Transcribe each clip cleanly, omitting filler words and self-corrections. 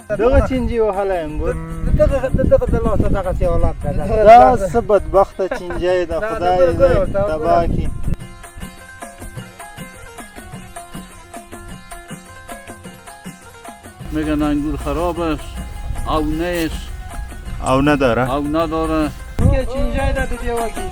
دغه چینجي وهلی انګور دغه د لاسه دغسې حالت ده دا څه بدبخته چینجی ده خدای دې تباه کړي میگن انگور خراب است او نیست او نداره او نداره که چینجی ده تو دیوه کی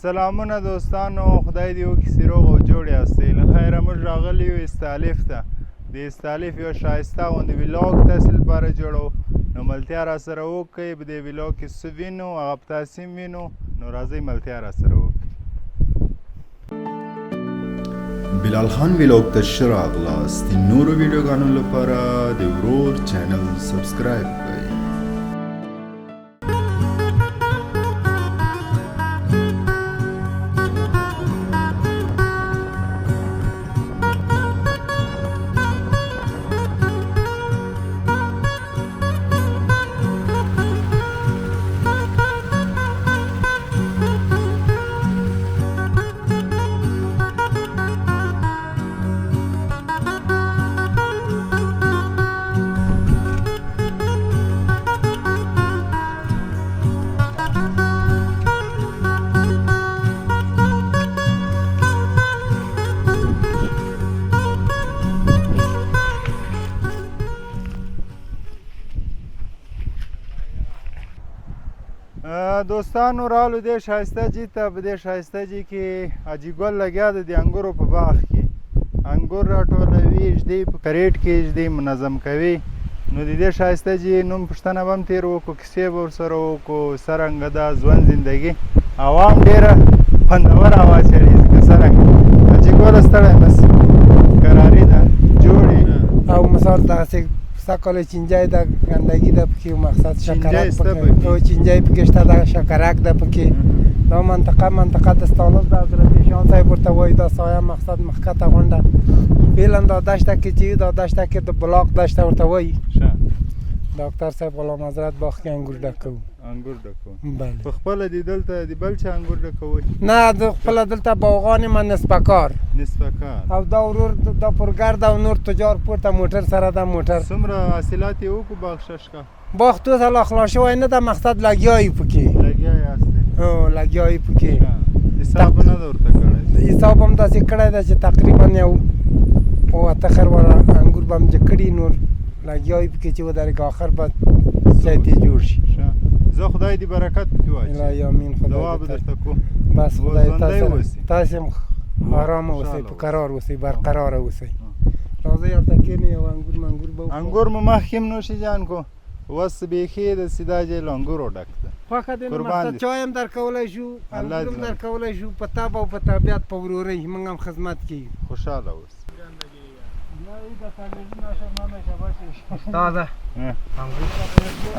سلامونه دوستانو خدای دې وکړي چې روغ او جوړ یاستئ له خیره موږ راغلي یو استالف ته د استالف یو ښایسته غوندې ولاګ تاسې لپاره جوړو نو ملتیا راسره وکړئ په دې ولاګ کې څه وینو هغه په تاسې هم وینو نو راځئ ملتیا راسره وکړئ بلال خان ویلوګ ته ښه راغلاست د نورو ویډیوګانو لپاره د ورور چینل سبسکرایب کړئ دوستانو رالو دې ښایسته جي ته په دې ښایسته جي کې حاجي ګل لګیا دی د انګورو په باغ کې انګور راټولوي ږدي په کریټ کې ږدي منظم کوي نو د دې ښایسته جي نوم پوښتنه به هم تېر وکړو کیسې به ورسره وکړو څرنګه ده ژوند زندګي عوام ډېره خوندوره هوا چړېږي که څرنګه حاجي ګله ستړی مس کراري ده جوړې او مثال دغسې سکل چینجی ده گندگی ده پکې مقصد شکرک پکې او چینجی پکې شته دغه شکرک ده پکې دا منطقه د استالف ده حضرت شان صاحب ورته وایي دا سایه مقصد مخکته غونډه فعلا دا دشته کې چې دا دشته کې د بلاک دشته ورته وایي ډاکټر صاحب غلام حضرت باغ کې انګور ډکوو انګور ډکوو بله په خپله دې دلته د بل چا انګور ډکوئ نه د خپله دلته باغوان یم نصفه کار نصفه کار او دا ورور دا پرګرد او نور تجار پورته موټر سره ده موټر څومره حاصلات یې وکړو باغ ششکه باغ تو سال اخلاص شوی نه ده مقصد لګیایي پکې لګیا یاستئ لګیایي پکې حساب نه ده ورته کړی حساب هم داسې کړی ده چې تقریبا یو اته خرواره انګور به هم چې کړي نور لګیایي پکې چې ودرېږي آخر به ځای ته جوړ شي زه خدای دې برکت پکې واچوي الهي امین دعا به درته کوم بس خدای تاسو هم آرام اوسئ خوشحاله په قرار اوسئ برقراره اوسئ راځئ هلته کښېنئ یو انګور منګور به وخورو. انګور مو مخکې هم نوشي جان کو اوس بیخي د سیدا جې له انګورو ډک ده خوښه دې نو قربان مقصد دې. چای هم درکولی شو الله انګور هم دې درکولی شو په تب او په طبیعت په ورورۍ موږ هم خدمت کوي خوشحاله اوس تازه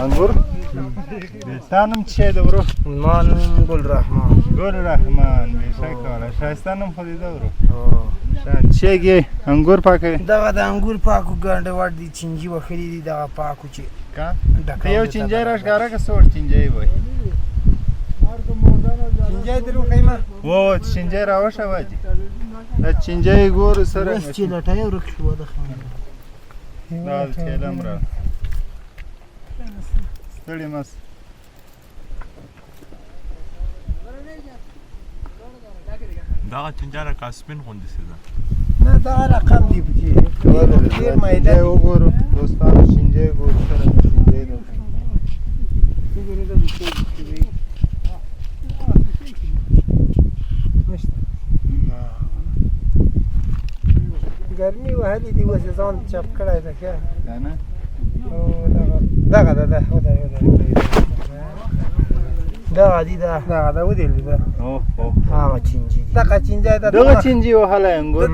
انګور ستا نوم څه شی ده ورو ما نوم ګل رحمان ګل رحمان بېشکه والا ښایسته نوم خو دې ده ورو چیږي انګور پاکوي دغه د انګور پاکو ګنډه وړ دي چینجي وښلي دي دغه پاکو چې ته یو چینجی را ښکاره که څه ور چینجی وایي چینجی در وښیمه و چینجی را وښه جي دا چینجی ګورو سره اوس چې لټۍ ورک شوه د دا د ټیلم را ستړي مس دغه چنجاره کاسپین غوندې څه ده نه دا رقم دی پکې ډېر میده چینجی وګورو دوستانو چینجی ګورو سره چینجی ده ګرمي وهلې دي اوس یې ځان چپ کړی ده که که نه دغه ده دغه دي دغه ده ودېلې ده هغه چینجي دي دغه چینجی ده دغه چینجی وهلی انګور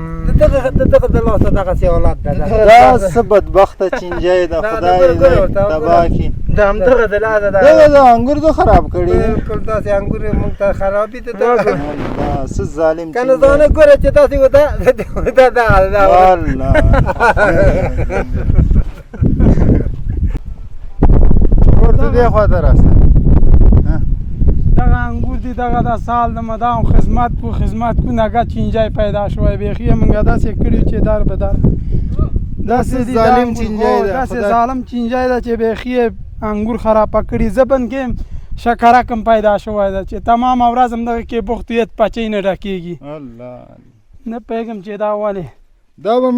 دغه د لاسه دغسې حالت ده دا څه بدبخته چینجی ده خدای دې تباه کړي دم دغه د لازه دغه د انګور دو خراب کړي بالکل داسې انګور موږ ته خرابې ته الله څه ظالم کنه ځانه ګوره چې تاسې ودا والله ورته دی خواته راسه دغه انګور دي دغه د سال د مدام خدمت کو نګه چینجای پیدا شوی بیخي موږ داسې کړي چې دار به دار داسې ظالم چینجای ده داسې ظالم چینجای ده چې بیخي انګور خراب کړي زبن کې شکره کم پیدا شوی ده چې تمام ورځ هم دغه کې بوختیت پچې نه ډکېږي الله نه پوهېږم چې دا ولې دا به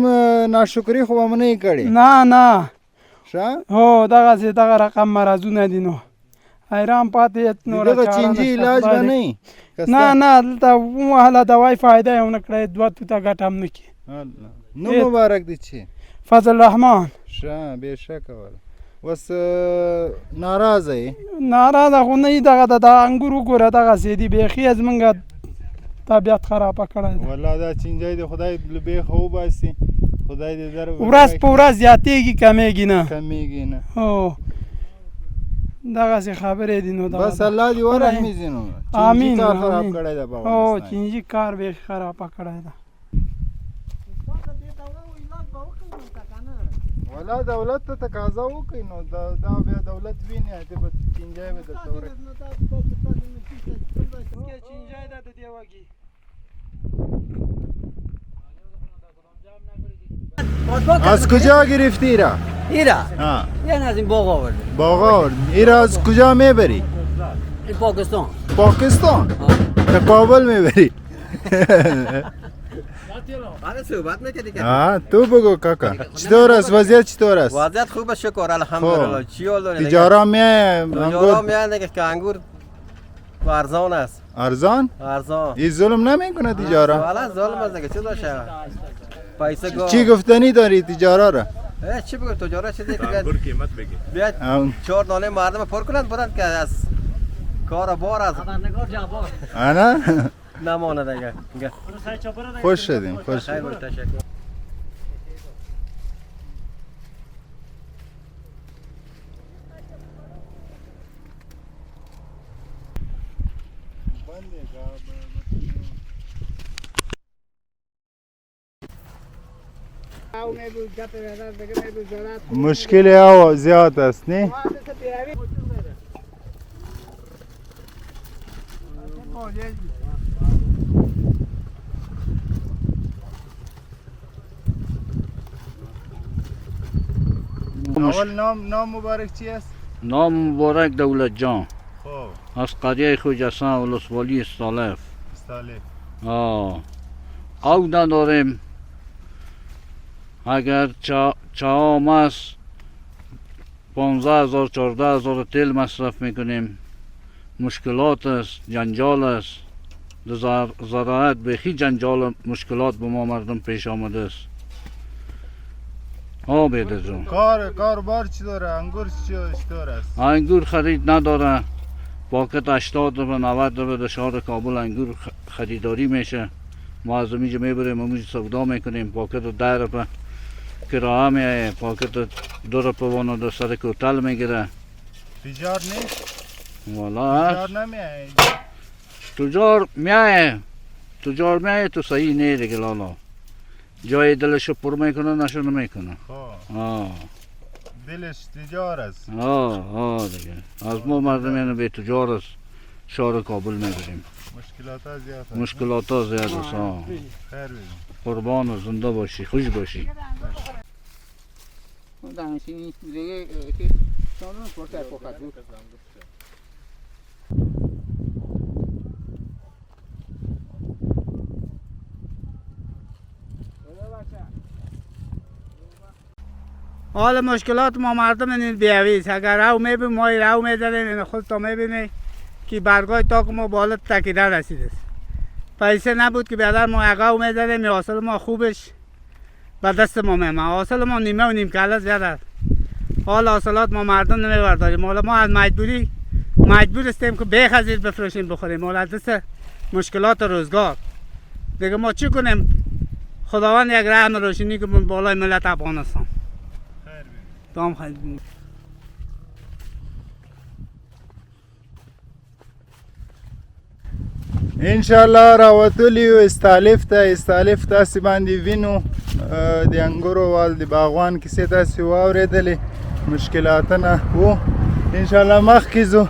ناشکري خو به نه یې کړې نه ښه هو دغسې دغه رقم مرضونه دي نو حیران پاتې نوره دغه چاره چینجي نشته. علاج به نه یې نه دلته ووهله دوای فایده یې ونه کړی دوه توته ګټه هم نه کړي الله نو مبارک دی چې فضل رحمان ښه بېشکه وله اوس ناراضه یې ناراضه خو نه یي دغه د انګور وګوره دغسې دي بیخي زمونږ طبیعت خرابه کړی ده والله دا چینجی دی خدای له بیخه وباسي خدای دې در ورځ په ورځ زیاتېږي کمیږي نه کمیږي نه هو دغسې خبرې دي نو بس الله دې ورحمي ځي نو آمین کار خراب آمین. کړی ده په هو افغانستان چینجي کار بیخي خرابه کړی ده ولا دولت ته تقاضا وکړي نو دا بیا دولت ویني ته به چینجی به درته ورکړي چینجی ده د دې وږي از کجا گرفتی را؟ ایرا ها یعنی از این باغ آورده باغا ایرا از کجا میبری؟ این پاکستان پاکستان؟ تا کابل میبری؟ آره صحبت میکنی که ها تو بگو کاکا چطور است وضعیت چطور است؟ وضعیت خوبه شکر الحمدلله چی حال داره تجارا میای تجارا انگور میان که انگور ارزان است ارزان؟ ارزان این ظلم نمیکنه تجارا؟ والا ظلم است دیگه چی داشه پیسه گو چی گفتنی داری تجارا را؟ چی بگم تجارا چیزی که انگور قیمت بگی بیا اون. 4 دانه مردم پر کنند برند که از کار بار از انا؟ نمانه دیگه خوش شدیم خوش خیر شدیم باش تشکر مشکل او زیاد است نه؟ اول نام مبارک چی است؟ نام مبارک دولت جان خب از قریه خوجستان ولسوالی استالف استالف او نداریم اگر چهام است 15,000 14,000 تیل مصرف میکنیم مشکلات است جنجال است در زراعت بخی جنجال مشکلات به ما مردم پیش آمده است بیده جون کار بار چی داره؟ انگور چطور است؟ انگور خرید نداره پاکت 80 و 90 و در شهر کابل انگور خریداری میشه ما از اینجا میبریم اونجا سودا میکنیم پاکت 10 روپه کرایه میایه پاکت 2 روپه وانو در سر کوتل میگیره تجار نیست؟ والا تجار نمیای؟ تجار میایه تو صحیح نه دیگه لالا جای دلشو پر میکنه نشو نمیکنه خب دلش تجار است دیگه از ما مردم یعنی به تجار است شهر کابل میبریم مشکلات ها زیاد است مشکلات ها زیاد است خیر بگیم قربان و زنده باشی خوش باشی حال مشکلات ما مردم این بیاویست اگر رو میبینیم ما رو میزنیم خود تا میبینیم که برگاه تاک ما بالا تکیده رسیده است پیسه نبود که بیادر ما اگاو میزنیم حاصل ما خوبش به دست ما میمه حاصل ما نیمه و نیم کله زیاده حال حاصلات ما مردم نمیبرداریم حالا ما از مجبور هستیم که بخزیر بفروشیم بخوریم حالا دست مشکلات روزگار دیگه ما چی کنیم خداوند یک رحم روشنی که بالای ملت افغانستان دام خیلی ان شاء الله راوتلی یو استالف تاسې باندې وینو د انګورو وال د باغوان کیسې تاسې واورېدلې مشکلاتونه وو ان شاء الله مخکې ځو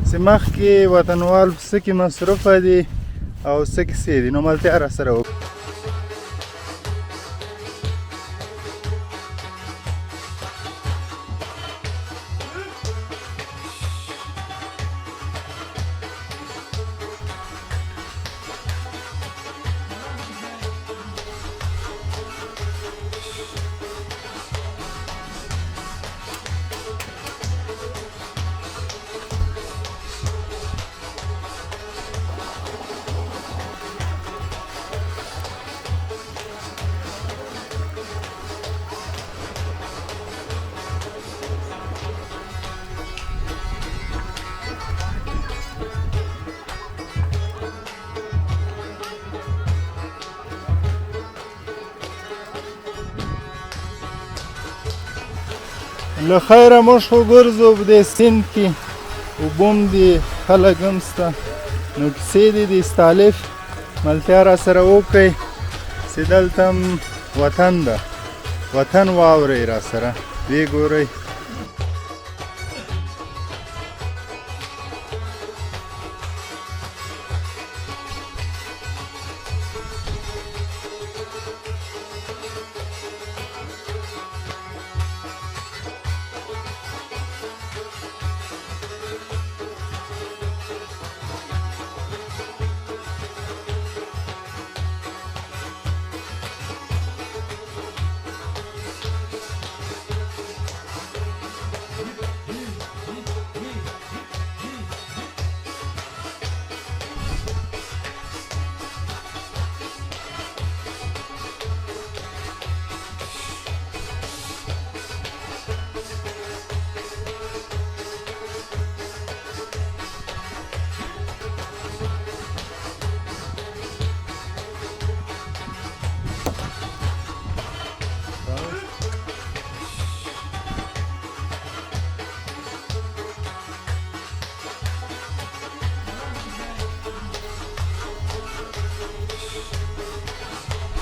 چې مخکې وطنوال څه کې مصروفه دي او څه کیسې دي نو ملتیا راسره وکړه. له خیره موږ خو ګرځو په دې سیند کې اوبه هم دي خلک هم شته نو کیسې دي د استالف ملتیا راسره وکړئ چې دلته هم وطن ده وطن واورئ راسره ویې ګورئ.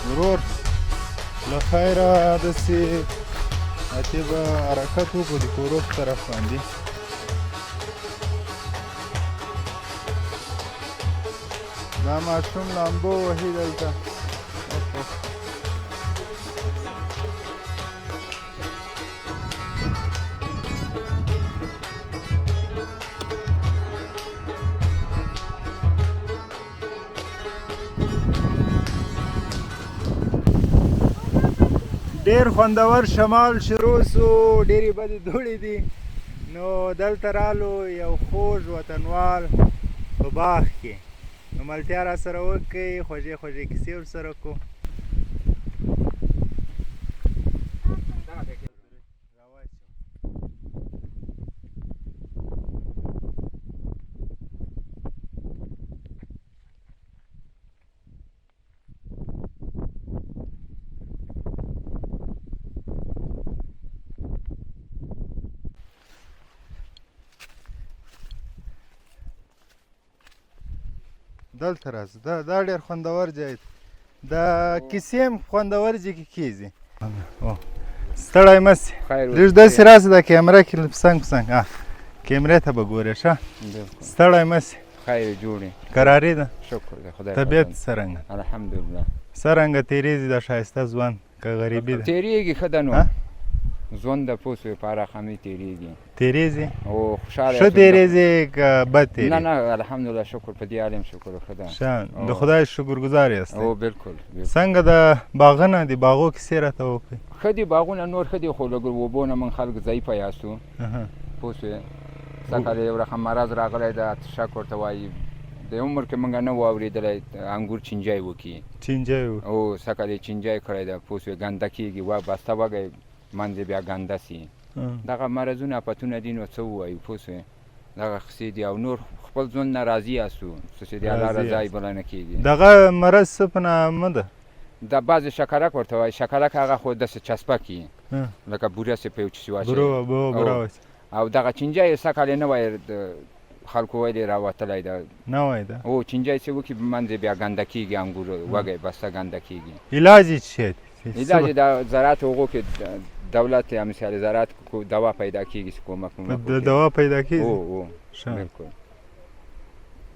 ورور له خیره داسې اتې به حرکت وکړو د کوروف طرف باندې دا ماشوم لامبو وهي دلته ډېر خوندور شمال شروع سو ډېرې بدې دوړې دي نو دلته رالو یو خوږ وطنوال په باغ کې نو ملتیا راسره وکړئ خوږې خوږې کیسې ورسره کړو. دلته راځه دا ډېر خوندور ځای دی دا کیسې هم خوندور ځای کې کېږي ستړی مه سې لږ داسې راسه دا کیمره کې څنګ په څنګ کیمرې ته به ګورې ښه ستړی مه سې خیر جوړې قراري ده شکر د خدای طبیعت څرنګه الحمدلله څرنګه تېرېږي دا ښایسته ژوند که غریبي ده تېرېږي ښه ده نو ژوند د پوه شوې په هر رقمي تېرېږي تېرېږي او خوشحاله ښه تېرېږي که بد تېرېږي نه نه الحمدلله شکر په دې حال یم شکر ښه ده ښه د خدای شکرګزار یاست او بالکل څنګه د باغونه د باغو کیسې راته وکړئ ښه دي باغونه نور ښه دي خو لږ اوبو نه موږ خلک ضعیفه یاستو پوه شوې سږ کال یو رقم مرض راغلی ده تشک ورته وایي د عمر کې موږ نه وو اورېدلی انګور چینجی وکړي چینجی او سږ کال یې چینجی کړی ده پوه شوې ګنده کېږي بسته وږی منځ بیا ګنده سي دغه مرضونه افتونه دي نو څه ووایو پوه شوې دغه قصې دي او نور خپل ژوند نه راضي یاستو څه چې د الله رضا یې بله نه کېږي دغه مرض څه په نامه ده د بعضې شکرک ورته وایي شکرک هغه خو داسې چسپه کي لکه بوره سې په یو چیسي واچوي او دغه چینجی یې سږ کال یې نه وایي خلکو ویلې راوتلی ده نه وای ده او چینجی چې وکړي منځ بیا ګنده کېږي انګور وږی بسته ګنده کېږي علاج یې څه شی دی؟ علاج یې د زراعت هغو کې دولت یا مثال زراعت دوا پیدا کېږي چې کومک د دوا پیدا کېږي او ښه بالکل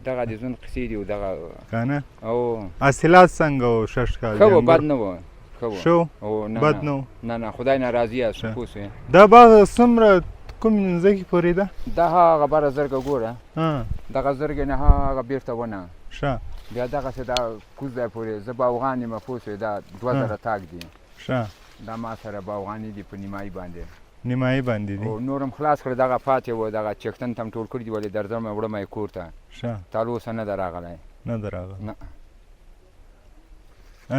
دغه د ژوند قصې دي او دغه که نه او حاصلات څنګه و شش کال ښه و بد نه و ښه و ښه او نه بد نه و نه خدای ناراضي یاست ښه. پوه شوې دا باغ څومره کوم ځمکې پورې ده دا هغه بره زرګه ګوره ها دغه زرګې نه هغه بېرته ونه ښه بیا دغسې دا کوز ځای پورې زه باوغان یم پوه شوې دا 2000 تاک دي ښه دا ما سره باوغانې دي په نیمایي باندې نیمایي باندې دي او نور هم خلاص کړه دغه پاتې و دغه چښتن ته هم ټول کړي دي ولې درځم وړم یې کور ته ښه تا اوسه نه ده راغلی نه ده راغلی نه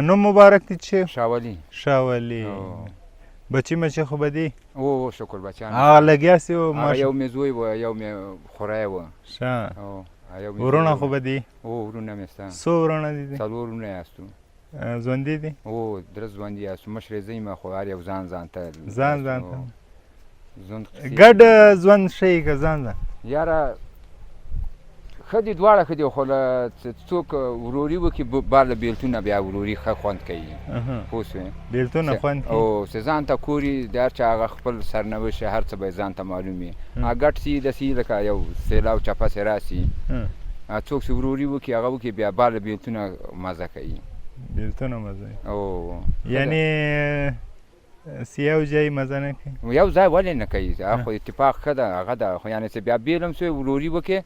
نوم مبارک دی چې شاولي شاولي او. بچی مچی خو به دی او شکر بچیان هغه لګیا سي و هغه یو مې زوی و یو مې خوری و ښه او یو مې ورونه زوی خو و. به دی او ورونه مې سته څو ورونه دي 4 ورونه یاستو ژوندي دي او درې ژوندي یاستو مشر یې زه یم خو هر یو ځان ته ځان ته ژوند ګډ ژوند ښیي که ځان یاره ښه دي دواړه ښه دي خو له څوک وروري وکړي بار له بېلتونه بیا وروري ښه خوند کوي پوه شوې بېلتونه خوند کوي او چې ځان ته کوري د هر چا هغه خپل سرنوشت هر څه به یې ځان ته معلوم وي هغه ګډ سي داسې لکه یو سیلاب چپه سې راسي څوک چې وروري وکړي هغه وکړي بیا بار له بېلتونه مزه کوي بېلتونه مزه او یعنې یو ځای مزه نه کوي یو ځای ولې نه کوي هغه خو اتفاق ښه ده هغه ده خو یعنې چې بیا بېل هم سوی وروري وکړې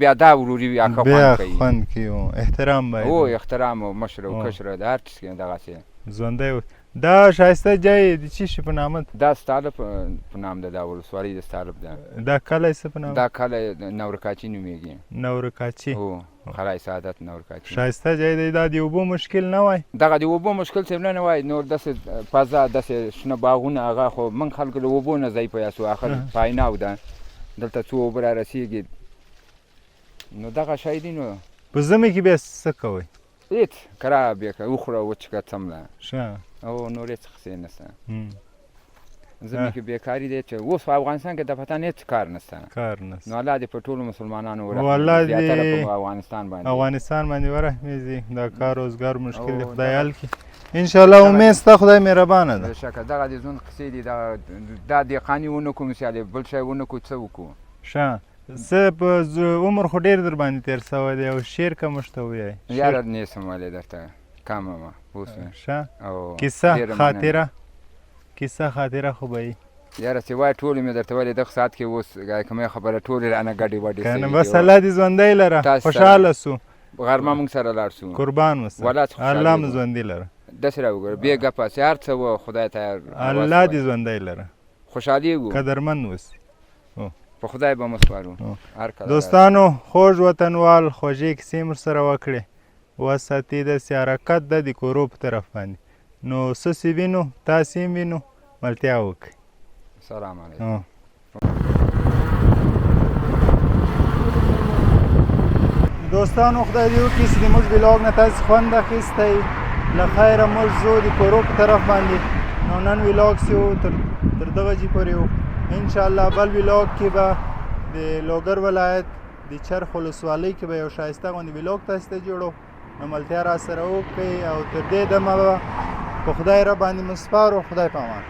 بیا دا وروري وي هغه بیا خوند کوي خوند کوي احترام باید او احترام او مشر او کشر د هر څه کې دغسې ژوندی دا ښایسته ځای د څه شي په نامه ده دا ستالب په نام ده دا ولسوالۍ د ستالب ده دا کلی څه په نامه دا کلی نورکاچي نومیږي نورکاچي او خلای سعادت نورکاچي ښایسته ځای دی دا د اوبو مشکل نه وای دغه د اوبو مشکل صرف نه وای نور داسې فضا داسې شنه باغونه هغه خو من خلکو له اوبو نه ځای پیدا سو اخر پایناو ده دلته څو اوبه رارسېږي نو دغه شی دی نو په ژمي کې بیا څه کوئ هېڅ کرا بیا که وخوره وچکه څمله ښه او نور هېڅ قصې نشته ژمي کې بیکاري دی چې اوس په افغانستان کې د پتن هېڅ کار نشته کار نشته نو الله دې په ټولو مسلمانانو والله دې زیاتره په افغانستان باندې افغانستان باندې ورحمېږي دا کار روزګار مشکل دی خدای حل کړي انشاءالله امید شته خدای مهربانه ده بېشکه دغه د ژوند قصې دي دا دهقاني ونه کړو مثال بل شی ونه کړو څه وکړو ښه څه په عمر خو ډېر در باندې تېر سوی دی او شعر که موږ ته ووایئ یاره نیسم ویلی درته کمه وه پوه شوې ښه او کیسه خاطره کیسه خاطره خو به وي یاره چې وایي ټولې مې درته ویلې دغه ساعت کې اوس کومې خبره ټولې رانه ګډې وډې که نه بس الله دې ژوندی لره خوشحاله سو غرمه موږ سره لاړ سو قربان اوسه الله مو ژوندي لره داسې راوګوره بې ګپه چې هر څه وه خدای ته الله دې ژوندی لره خوشحالېږو قدرمند اوسي په خدای به مو سپارو دوستانو خوږ وطنوال خوږې کیسې مو سره وکړې وساتې داسې حرکت ده د کورو په طرف باندې نو څه چې وینو تاسې هم وینو ملتیا وکړئ سلام علیکم دوستانو خدای دې وکړي چې د موږ بلاګ نه تاسې خوند اخیستی له خیره موږ ځو د کورو په طرف باندې نو نن ولاګ چې و تر دغه جې پورې و انشاءالله بل ولاګ کې به د لوګر ولایت د چرخ ولسوالۍ کې به یو ښایسته غوندې ولاګ تاسې ته جوړو نو ملتیا را سره وکړئ او تر دې دمه به په خدای رب باندې مو سپارو خدای په امان